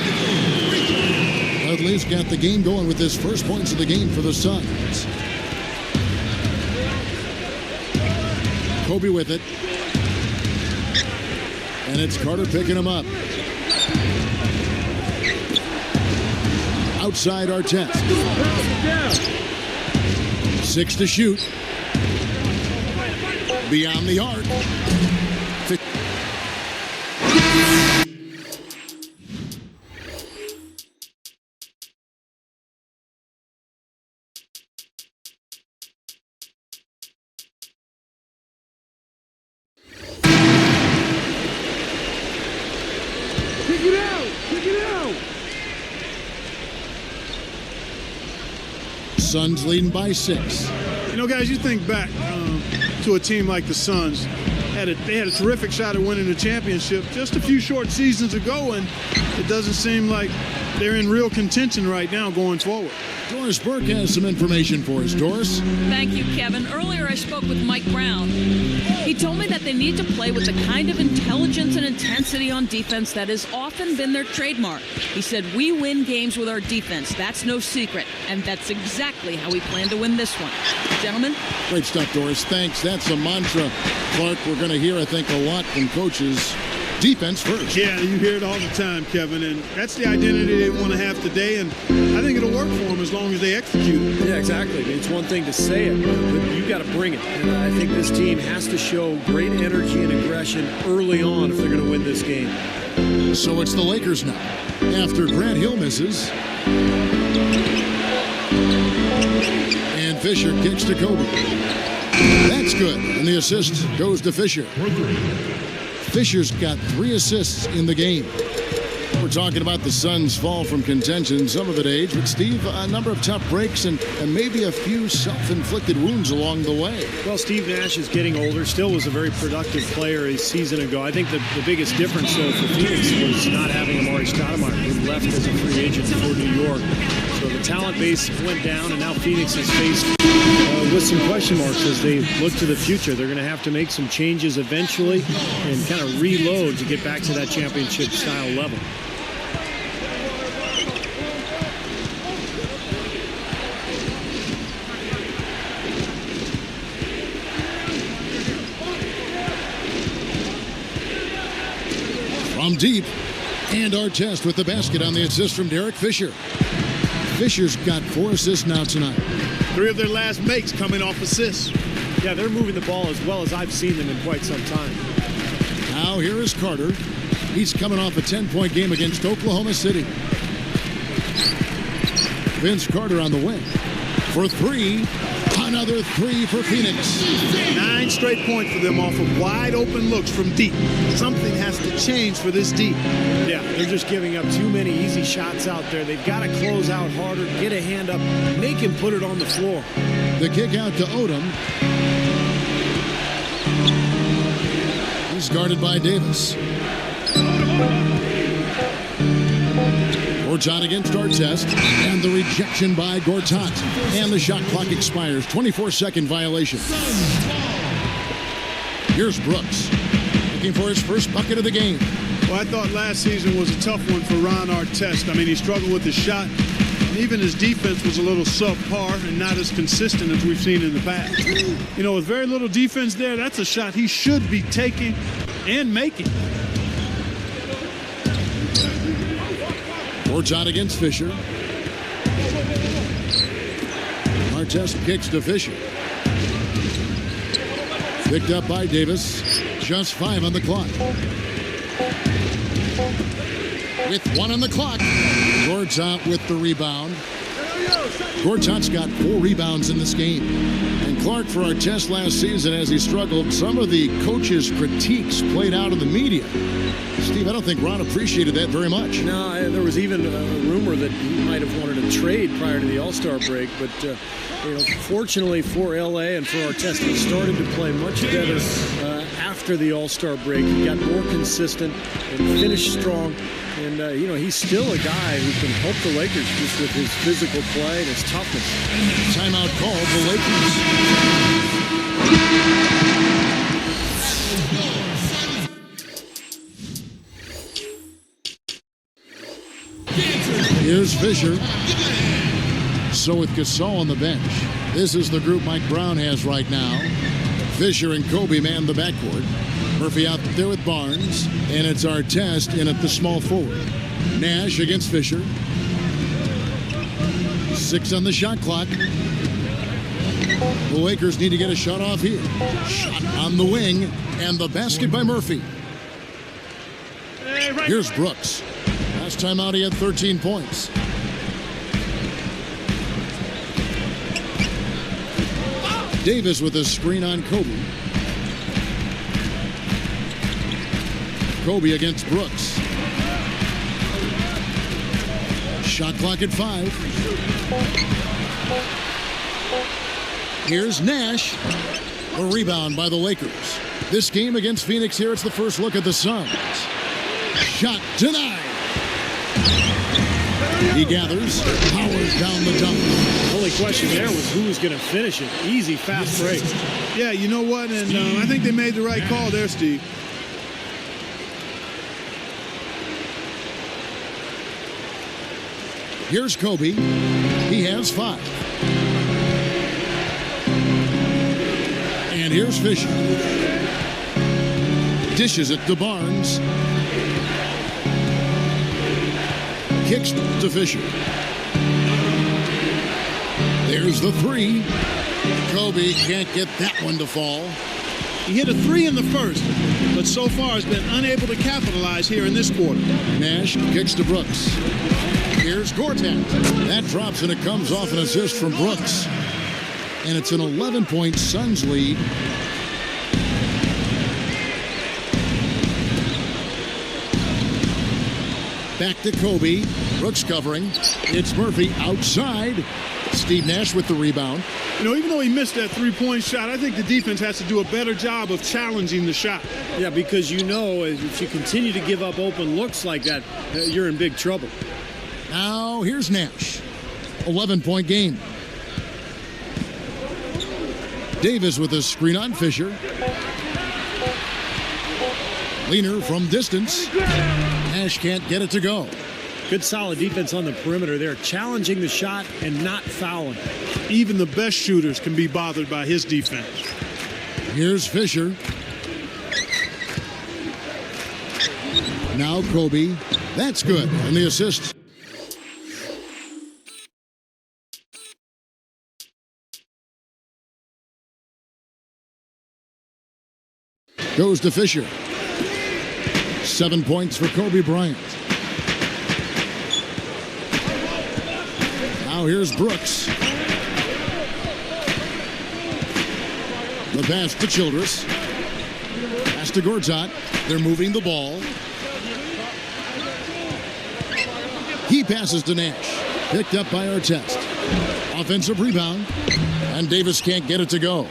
Speaker 4: Dudley's got the game going with his first points of the game for the Suns. Kobe with it. And it's Carter picking him up. Outside Artest. 6 to shoot. Beyond the arc.
Speaker 5: Kick it out! Kick it out!
Speaker 4: Suns leading by 6.
Speaker 5: You know, guys, you think back to a team like the Suns. They had a terrific shot at winning the championship just a few short seasons ago, and it doesn't seem like they're in real contention right now going forward.
Speaker 4: Doris Burke has some information for us. Doris?
Speaker 7: Thank you, Kevin. Earlier I spoke with Mike Brown. He told me that they need to play with the kind of intelligence and intensity on defense that has often been their trademark. He said, we win games with our defense. That's no secret. And that's exactly how we plan to win this one. Gentlemen?
Speaker 4: Great stuff, Doris. Thanks. That's a mantra, Clark, we're going to hear, I think, a lot from coaches. Defense first.
Speaker 5: Yeah, you hear it all the time, Kevin, and that's the identity they want to have today, and I think it'll work for them as long as they execute it.
Speaker 6: Yeah, exactly. It's one thing to say it, but you've got to bring it. And I think this team has to show great energy and aggression early on if they're going to win this game.
Speaker 4: So it's the Lakers now. After Grant Hill misses. And Fisher kicks to Kobe. That's good. And the assist goes to Fisher. Fisher's got 3 assists in the game. talking about the Suns' fall from contention, some of it age, but Steve, a number of tough breaks and maybe a few self-inflicted wounds along the way.
Speaker 6: Well, Steve Nash is getting older, still was a very productive player a season ago. I think the biggest difference, though, for Phoenix was not having Amari Stoudemire, who left as a free agent for New York. So the talent base went down, and now Phoenix is faced with some question marks as they look to the future. They're going to have to make some changes eventually and kind of reload to get back to that championship-style level.
Speaker 4: From deep, and Artest with the basket on the assist from Derek Fisher. Fisher's got 4 assists now tonight.
Speaker 5: 3 of their last makes coming off assists.
Speaker 6: Yeah, they're moving the ball as well as I've seen them in quite some time.
Speaker 4: Now here is Carter. He's coming off a 10-point game against Oklahoma City. Vince Carter on the wing for 3. Another 3 for Phoenix.
Speaker 5: 9 straight points for them off of wide open looks from deep. Something has to change for this deep.
Speaker 6: Yeah, they're just giving up too many easy shots out there. They've got to close out harder, get a hand up, make him put it on the floor.
Speaker 4: The kick out to Odom. He's guarded by Davis. Gortat against Artest, and the rejection by Gortat. And the shot clock expires. 24-second violation. Here's Brooks, looking for his first bucket of the game.
Speaker 5: Well, I thought last season was a tough one for Ron Artest. I mean, he struggled with his shot. And even his defense was a little subpar and not as consistent as we've seen in the past. You know, with very little defense there, that's a shot he should be taking and making.
Speaker 4: Gortat against Fisher. Artest kicks to Fisher. Picked up by Davis. Just 5 on the clock. With 1 on the clock. Gortat with the rebound. Gortat's got 4 rebounds in this game. And Clark, for Artest last season as he struggled, some of the coaches' critiques played out in the media. Steve, I don't think Ron appreciated that very much.
Speaker 6: No, there was even a rumor that he might have wanted to trade prior to the All-Star break, but fortunately for LA and for Artest, he started to play much better after the All-Star break. He got more consistent and finished strong, and he's still a guy who can help the Lakers just with his physical play and his toughness.
Speaker 4: Timeout called the Lakers. Here's Fisher. So with Gasol on the bench, this is the group Mike Brown has right now. Fisher and Kobe man the backcourt. Murphy out there with Barnes, and it's Artest in at the small forward. Nash against Fisher. 6 on the shot clock. The Lakers need to get a shot off here. Shot on the wing, and the basket by Murphy. Here's Brooks. Last time out, he had 13 points. Davis with a screen on Kobe. Kobe against Brooks. Shot clock at 5. Here's Nash. A rebound by the Lakers. This game against Phoenix here, it's the first look at the Suns. Shot denied. He gathers, powers down the dunk.
Speaker 6: The only question there was who was going to finish it. Easy, fast break.
Speaker 5: Yeah, you know what? And I think they made the right call there, Steve.
Speaker 4: Here's Kobe. He has 5. And here's Fisher. Dishes it to Barnes. Kicks to Fisher. There's the 3. Kobe can't get that one to fall.
Speaker 5: He hit a 3 in the first, but so far has been unable to capitalize here in this quarter.
Speaker 4: Nash kicks to Brooks. Here's Gortat. That drops, and it comes off an assist from Brooks. And it's an 11-point Suns lead. Back to Kobe. Brooks covering. It's Murphy outside. Steve Nash with the rebound.
Speaker 5: You know, even though he missed that three-point shot, I think the defense has to do a better job of challenging the shot.
Speaker 6: Yeah, because you know if you continue to give up open looks like that, you're in big trouble.
Speaker 4: Now here's Nash. 11-point game. Davis with a screen on Fisher. Leaner from distance. Nash can't get it to go.
Speaker 6: Good solid defense on the perimeter there, challenging the shot and not fouling.
Speaker 5: Even the best shooters can be bothered by his defense.
Speaker 4: Here's Fisher. Now Kobe. That's good. And the assist. Goes to Fisher. 7 points for Kobe Bryant. Now here's Brooks. The pass to Childress. Pass to Gortat. They're moving the ball. He passes to Nash. Picked up by Artest. Offensive rebound. And Davis can't get it to go.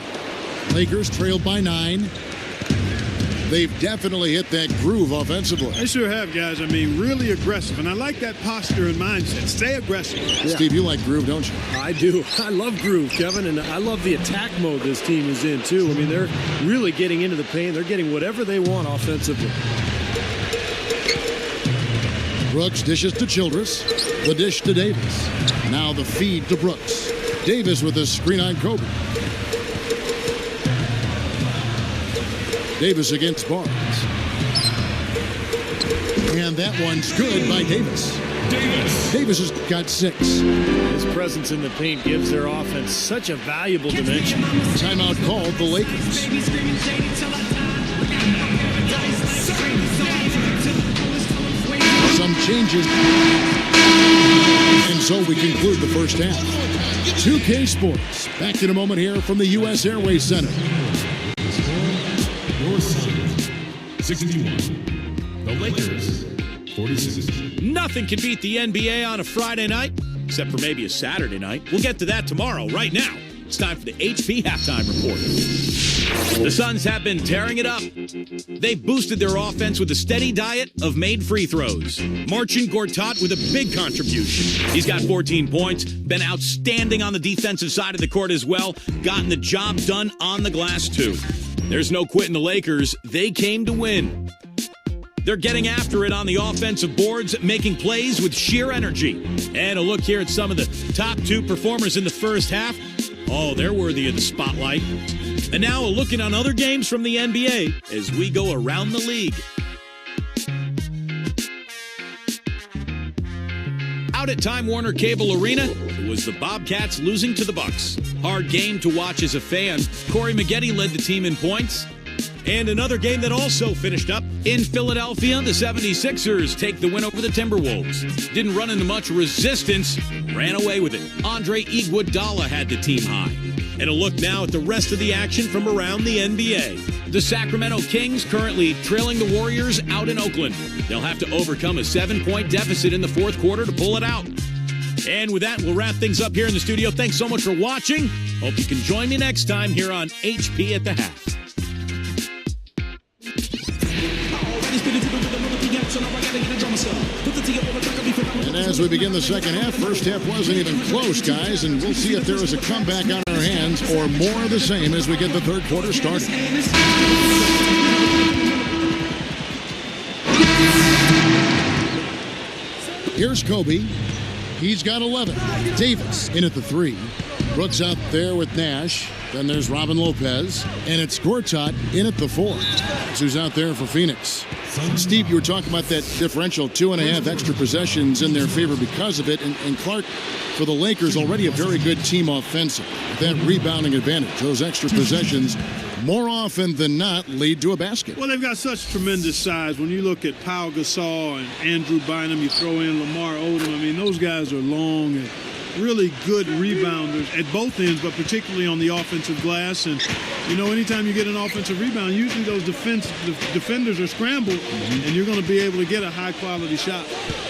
Speaker 4: Lakers trailed by 9. They've definitely hit that groove offensively.
Speaker 5: They sure have, guys. I mean, really aggressive. And I like that posture and mindset. Stay aggressive.
Speaker 4: Yeah. Steve, you like groove, don't you?
Speaker 6: I do. I love groove, Kevin. And I love the attack mode this team is in, too. I mean, they're really getting into the paint. They're getting whatever they want offensively.
Speaker 4: Brooks dishes to Childress. The dish to Davis. Now the feed to Brooks. Davis with a screen on Kobe. Davis against Barnes. And that one's good by Davis. Davis has got 6.
Speaker 6: His presence in the paint gives their offense such a valuable dimension.
Speaker 4: Timeout called the Lakers. Some changes. And so we conclude the first half. 2K Sports. Back in a moment here from the U.S. Airways Center.
Speaker 10: 61. The Lakers, 46.
Speaker 11: Nothing can beat the NBA on a Friday night, except for maybe a Saturday night. We'll get to that tomorrow. Right now, it's time for the HP Halftime Report. The Suns have been tearing it up. They've boosted their offense with a steady diet of made free throws. Marcin Gortat with a big contribution. He's got 14 points, been outstanding on the defensive side of the court as well, gotten the job done on the glass too. There's no quitting the Lakers. They came to win. They're getting after it on the offensive boards, making plays with sheer energy. And a look here at some of the top 2 performers in the first half. Oh, they're worthy of the spotlight. And now a look in on other games from the NBA as we go around the league. Out at Time Warner Cable Arena, it was the Bobcats losing to the Bucks. Hard game to watch as a fan. Corey Maggette led the team in points. And another game that also finished up in Philadelphia, the 76ers take the win over the Timberwolves. Didn't run into much resistance, ran away with it. Andre Iguodala had the team high. And a look now at the rest of the action from around the NBA. The Sacramento Kings currently trailing the Warriors out in Oakland. They'll have to overcome a 7-point deficit in the fourth quarter to pull it out. And with that, we'll wrap things up here in the studio. Thanks so much for watching. Hope you can join me next time here on HP at the Half.
Speaker 4: And as we begin the second half, first half wasn't even close, guys, and we'll see if there is a comeback on our hands or more of the same as we get the third quarter started. Here's Kobe. He's got 11. Davis in at the 3. Brooks out there with Nash. Then there's Robin Lopez. And it's Gortat in at the 4. That's who's out there for Phoenix. Steve, you were talking about that differential, 2.5 extra possessions in their favor because of it. And Clark, for the Lakers, already a very good team offensive. That rebounding advantage, those extra possessions, more often than not, lead to a basket.
Speaker 5: Well, they've got such tremendous size. When you look at Pau Gasol and Andrew Bynum, you throw in Lamar Odom. I mean, those guys are long and really good rebounders at both ends, but particularly on the offensive glass. And, you know, anytime you get an offensive rebound, usually those defenders are scrambled, and you're going to be able to get a high-quality shot.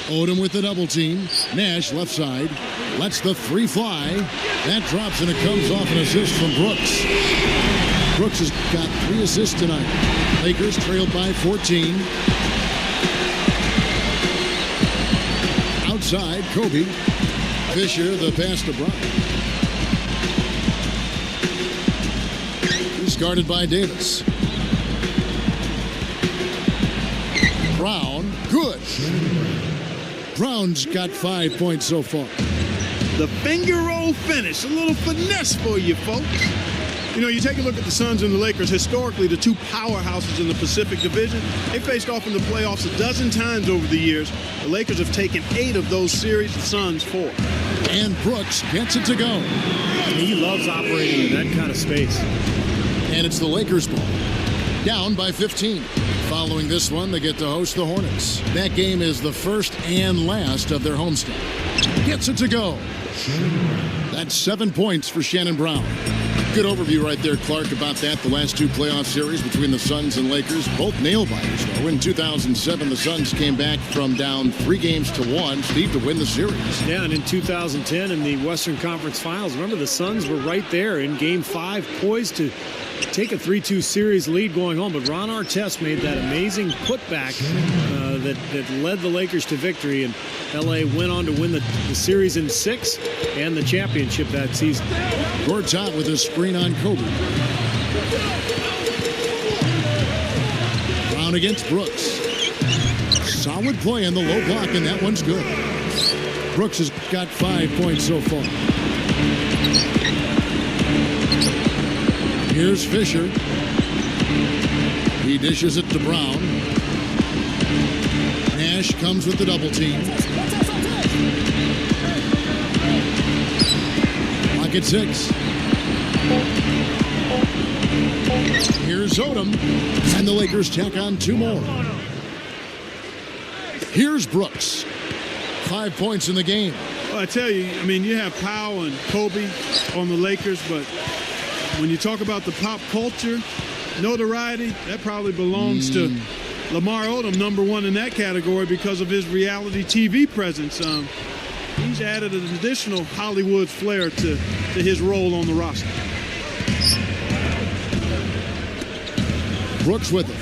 Speaker 4: Odom with the double team. Nash left side. Lets the three fly. That drops, and it comes off an assist from Brooks. Brooks has got 3 assists tonight. Lakers trailed by 14. Outside, Kobe. Fisher, the pass to Brown. He's guarded by Davis. Brown, good. Brown's got 5 points so far.
Speaker 5: The finger roll finish, a little finesse for you folks. You know, you take a look at the Suns and the Lakers, historically the two powerhouses in the Pacific Division. They faced off in the playoffs a dozen times over the years. The Lakers have taken 8 of those series, the Suns 4.
Speaker 4: And Brooks gets it to go.
Speaker 6: He loves operating in that kind of space.
Speaker 4: And it's the Lakers' ball. Down by 15. Following this one, they get to host the Hornets. That game is the first and last of their homestand. Gets it to go. That's 7 points for Shannon Brown. Good overview right there, Clark, about that. The last 2 playoff series between the Suns and Lakers, both nail-biters, though. In 2007, the Suns came back from down 3-1, Steve, to win the series.
Speaker 6: Yeah, and in 2010, in the Western Conference Finals, remember the Suns were right there in Game 5, poised to take a 3-2 series lead going home, but Ron Artest made that amazing putback that led the Lakers to victory, and L.A. went on to win the series in 6 and the championship that season.
Speaker 4: Gortat with a screen on Kobe. Brown against Brooks. Solid play in the low block, and that one's good. Brooks has got 5 points so far. Here's Fisher. He dishes it to Brown. Nash comes with the double team. Clock at 6. Here's Odom. And the Lakers tack on 2 more. Here's Brooks. 5 points in the game.
Speaker 5: Well, I tell you, I mean, you have Powell and Kobe on the Lakers, but when you talk about the pop culture notoriety, that probably belongs to Lamar Odom, number 1 in that category because of his reality TV presence. He's added an additional Hollywood flair to his role on the roster.
Speaker 4: Brooks with it.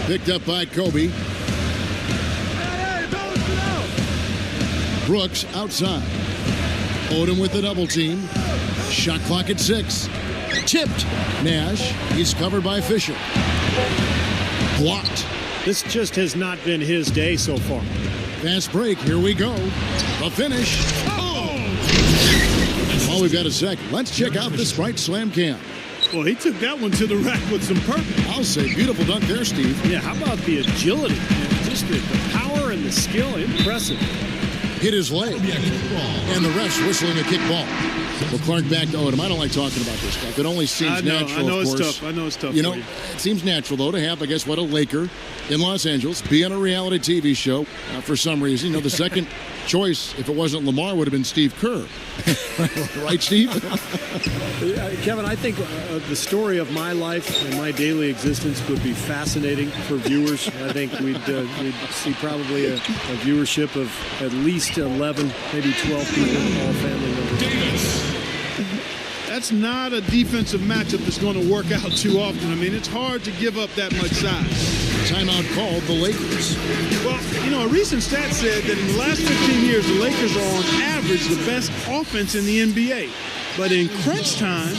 Speaker 4: Picked up by Kobe. Brooks outside. Odom with the double team. Shot clock at 6. Tipped. Nash. He's covered by Fisher. Blocked.
Speaker 6: This just has not been his day so far.
Speaker 4: Fast break. Here we go. The finish. Oh, we've got a second. Let's check out the Sprite Slam Cam.
Speaker 5: Well, he took that one to the rack with some purpose.
Speaker 4: I'll say beautiful dunk there, Steve.
Speaker 6: Yeah, how about the agility? Just the power and the skill. Impressive.
Speaker 4: Hit his leg. And the refs whistling a kick ball. Well, Clark, back to Odom. I don't like talking about this stuff. It only seems natural,
Speaker 5: I know
Speaker 4: of
Speaker 5: it's
Speaker 4: course.
Speaker 5: tough. I know it's tough.
Speaker 4: You know, it seems natural, though, to have, I guess, what, a Laker in Los Angeles be on a reality TV show for some reason. You know, the second choice, if it wasn't Lamar, would have been Steve Kerr. Right, Steve?
Speaker 6: Kevin, I think the story of my life and my daily existence would be fascinating for viewers. I think we'd see probably a viewership of at least 11, maybe 12 people, all family members.
Speaker 10: Davis.
Speaker 5: That's not a defensive matchup that's going to work out too often. I mean, it's hard to give up that much size.
Speaker 4: Timeout called the Lakers.
Speaker 5: Well, you know, a recent stat said that in the last 15 years, the Lakers are on average the best offense in the NBA. But in crunch time,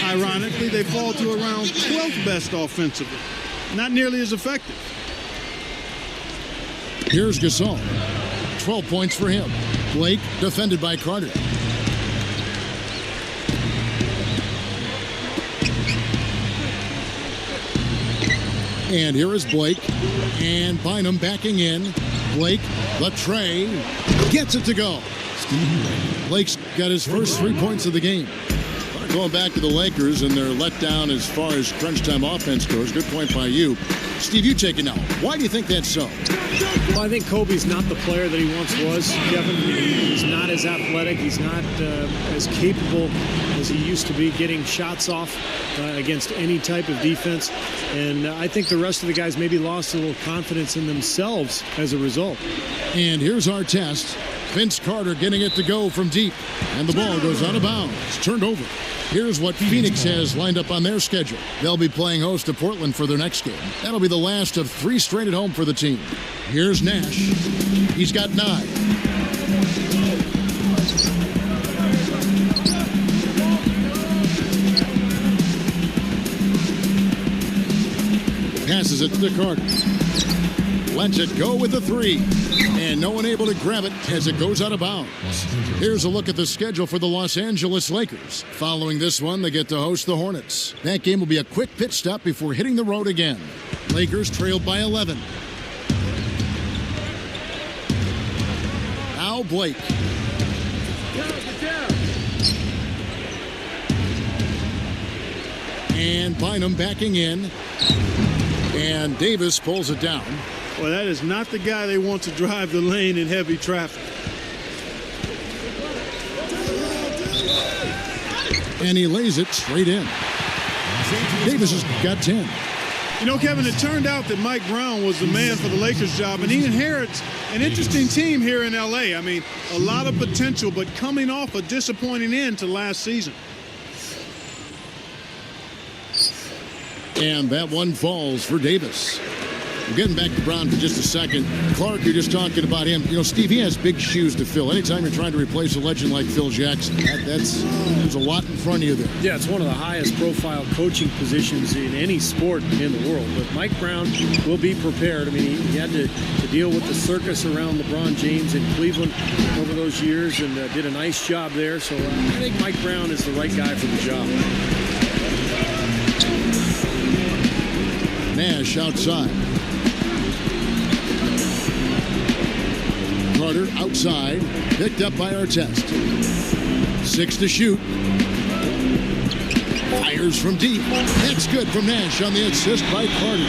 Speaker 5: ironically, they fall to around 12th best offensively. Not nearly as effective.
Speaker 4: Here's Gasol. 12 points for him. Blake defended by Carter. And here is Blake. And Bynum backing in. Blake, the tray. Gets it to go. Blake's got his first 3 points of the game. Going back to the Lakers and their letdown as far as crunch time offense goes. Good point by you. Steve, you take it now. Why do you think that's so?
Speaker 6: Well, I think Kobe's not the player that he once was, Kevin. He's not as athletic. He's not as capable as he used to be getting shots off against any type of defense. And I think the rest of the guys maybe lost a little confidence in themselves as a result.
Speaker 4: And here's our test. Vince Carter getting it to go from deep. And the ball goes out of bounds. Turned over. Here's what Phoenix has lined up on their schedule. They'll be playing host to Portland for their next game. That'll be the last of 3 straight at home for the team. Here's Nash. He's got 9. Passes it to Carter. Lets it go with the 3. And no one able to grab it as it goes out of bounds. Here's a look at the schedule for the Los Angeles Lakers. Following this one, they get to host the Hornets. That game will be a quick pit stop before hitting the road again. Lakers trailed by 11. Now Blake. And Bynum backing in. And Davis pulls it down.
Speaker 5: Well, that is not the guy they want to drive the lane in heavy traffic.
Speaker 4: And he lays it straight in. Davis has got 10.
Speaker 5: You know, Kevin, it turned out that Mike Brown was the man for the Lakers job, and he inherits an interesting team here in L.A. I mean, a lot of potential, but coming off a disappointing end to last season.
Speaker 4: And that one falls for Davis. We're getting back to Brown for just a second. Clark, you're just talking about him. You know, Steve, he has big shoes to fill. Anytime you're trying to replace a legend like Phil Jackson, there's a lot in front of you there.
Speaker 6: Yeah, it's one of the highest profile coaching positions in any sport in the world. But Mike Brown will be prepared. I mean, he had to deal with the circus around LeBron James in Cleveland over those years and did a nice job there. So I think Mike Brown is the right guy for the job.
Speaker 4: Nash outside. Carter outside, picked up by Artest. 6 to shoot. Fires from deep. That's good from Nash on the assist by Carter.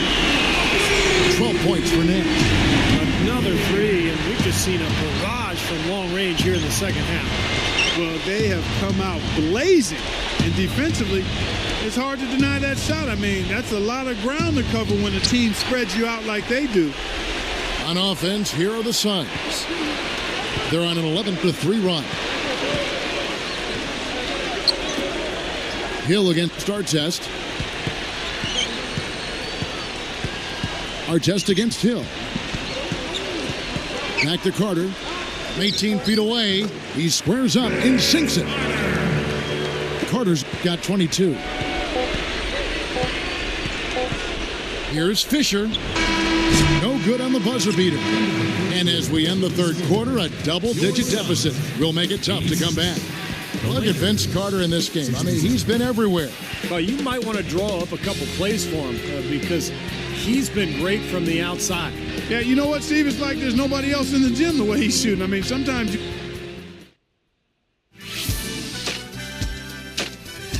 Speaker 4: 12 points for Nash.
Speaker 6: Another 3, and we've just seen a barrage from long range here in the second half.
Speaker 5: Well, they have come out blazing, and defensively, it's hard to deny that shot. I mean, that's a lot of ground to cover when a team spreads you out like they do.
Speaker 4: On offense, here are the Suns. They're on an 11-3 run. Hill against Artest. Artest against Hill. Back to Carter. 18 feet away. He squares up and sinks it. Carter's got 22. Here's Fisher. No good on the buzzer beater. And as we end the third quarter, a double-digit deficit will make it tough to come back. Look at Vince Carter in this game. I mean, he's been everywhere.
Speaker 6: Well, you might want to draw up a couple plays for him because he's been great from the outside.
Speaker 5: Yeah, you know what, Steve? It's like there's nobody else in the gym the way he's shooting. I mean, sometimes you...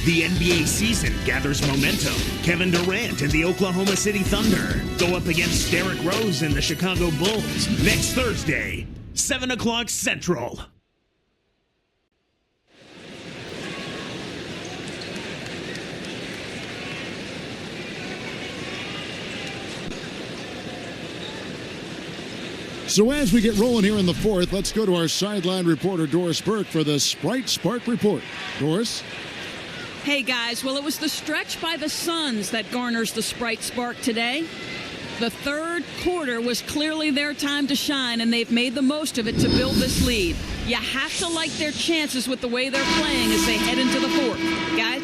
Speaker 8: The NBA season gathers momentum. Kevin Durant and the Oklahoma City Thunder go up against Derrick Rose and the Chicago Bulls next Thursday, 7 o'clock Central.
Speaker 4: So as we get rolling here in the fourth, let's go to our sideline reporter, Doris Burke, for the Sprite Spark Report. Doris?
Speaker 7: Hey guys, well, it was the stretch by the Suns that garners the Sprite Spark today. The third quarter was clearly their time to shine, and they've made the most of it to build this lead. You have to like their chances with the way they're playing as they head into the fourth. Guys?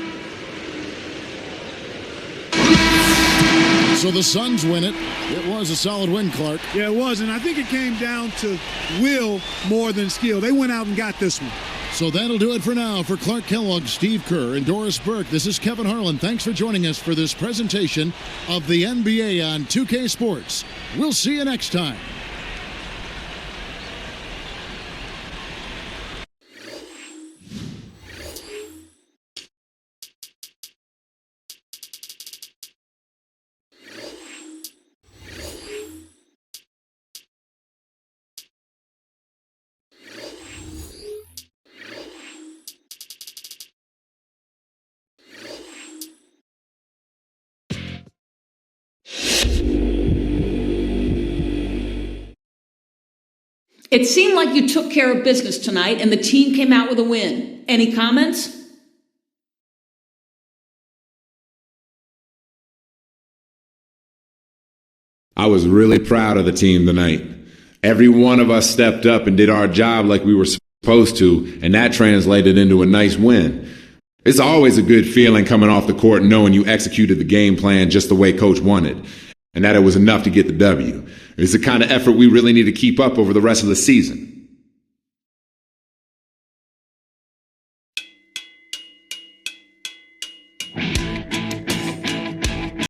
Speaker 4: So the Suns win it. It was a solid win, Clark.
Speaker 5: Yeah, it was, and I think it came down to will more than skill. They went out and got this one.
Speaker 4: So that'll do it for now. For Clark Kellogg, Steve Kerr, and Doris Burke, this is Kevin Harlan. Thanks for joining us for this presentation of the NBA on 2K Sports. We'll see you next time.
Speaker 12: It seemed like you took care of business tonight and the team came out with a win. Any comments?
Speaker 13: I was really proud of the team tonight. Every one of us stepped up and did our job like we were supposed to, and that translated into a nice win. It's always a good feeling coming off the court and knowing you executed the game plan just the way Coach wanted, and that it was enough to get the W. It's the kind of effort we really need to keep up over the rest of the season.